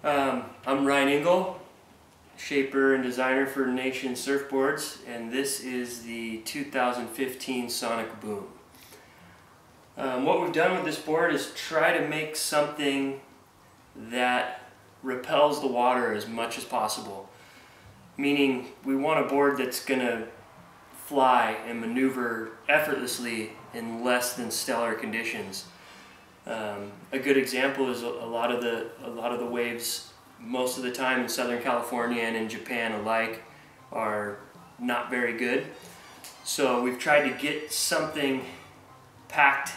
I'm Ryan Engle, shaper and designer for Nation Surfboards, and this is the 2015 Sonic Boom. What we've done with this board is try to make something that repels the water as much as possible. Meaning we want a board that's going to fly and maneuver effortlessly in less than stellar conditions. A good example is a lot of the waves most of the time in Southern California and in Japan alike are not very good. So we've tried to get something packed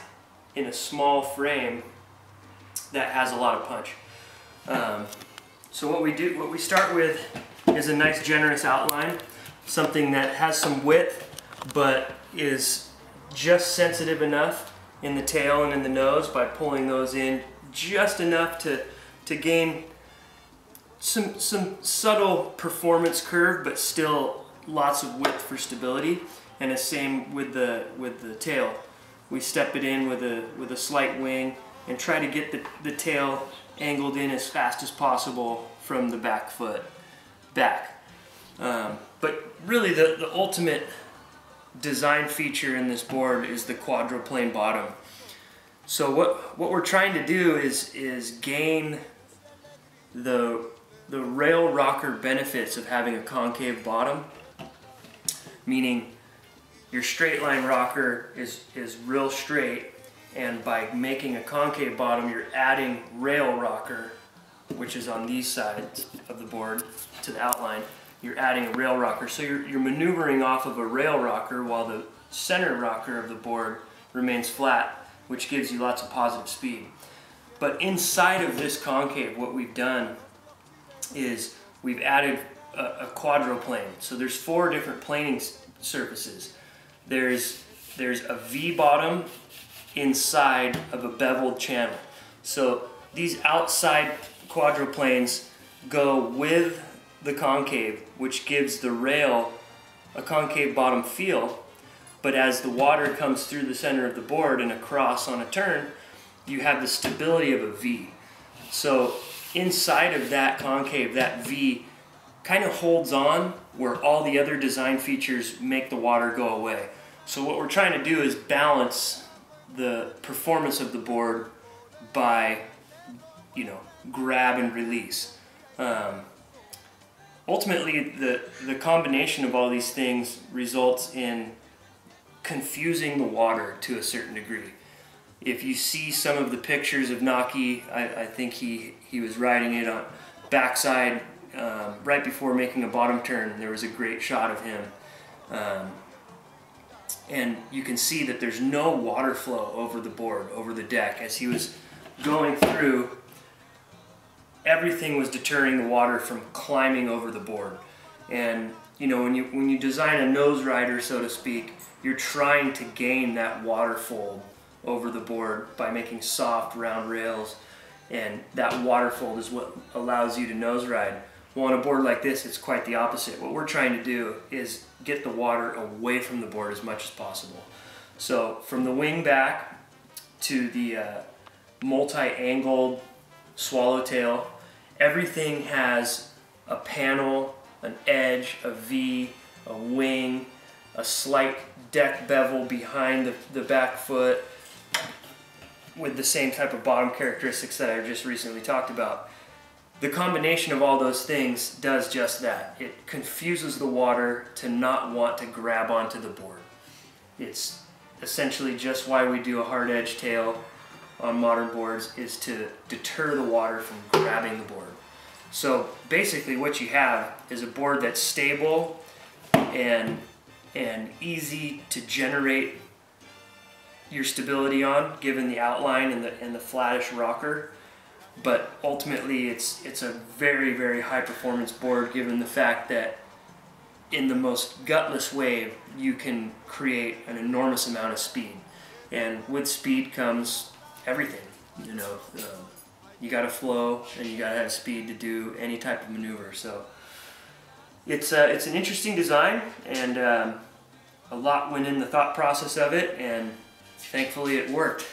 in a small frame that has a lot of punch. So what we start with is a nice generous outline, something that has some width but is just sensitive enough in the tail and in the nose by pulling those in just enough to gain some subtle performance curve, but still lots of width for stability. And the same with the tail. We step it in with a slight wing and try to get the tail angled in as fast as possible from the back foot back. But really the ultimate design feature in this board is the quadruplane bottom. So what we're trying to do is gain the rail rocker benefits of having a concave bottom, meaning your straight line rocker is real straight, and by making a concave bottom you're adding rail rocker, which is on these sides of the board to the outline. You're adding a rail rocker, so you're maneuvering off of a rail rocker while the center rocker of the board remains flat, which gives you lots of positive speed. But inside of this concave, what we've done is we've added a quadruplane. So there's 4 different planing surfaces. There's a V bottom inside of a beveled channel. So these outside quadruplanes go with the concave, which gives the rail a concave bottom feel, but as the water comes through the center of the board and across on a turn, you have the stability of a V. So inside of that concave, that V kind of holds on where all the other design features make the water go away. So what we're trying to do is balance the performance of the board by, grab and release. Ultimately, the combination of all these things results in confusing the water to a certain degree. If you see some of the pictures of Naki, I think he was riding it on backside right before making a bottom turn. There was a great shot of him. And you can see that there's no water flow over the board, over the deck. As he was going through, everything was deterring the water from climbing over the board. And when you design a nose rider, so to speak, you're trying to gain that water fold over the board by making soft, round rails, and that water fold is what allows you to nose ride. Well, on a board like this, it's quite the opposite. What we're trying to do is get the water away from the board as much as possible. So from the wing back to the multi-angled swallowtail, everything has a panel, an edge, a V, a wing, a slight deck bevel behind the back foot with the same type of bottom characteristics that I just recently talked about. The combination of all those things does just that. It confuses the water to not want to grab onto the board. It's essentially just why we do a hard edge tail on modern boards, is to deter the water from grabbing the board. So basically what you have is a board that's stable and easy to generate your stability on, given the outline and the flattish rocker. But ultimately it's a very, very high performance board, given the fact that in the most gutless wave you can create an enormous amount of speed. And with speed comes everything. You got to flow and you got to have speed to do any type of maneuver. So it's an interesting design, and a lot went in the thought process of it, and thankfully it worked.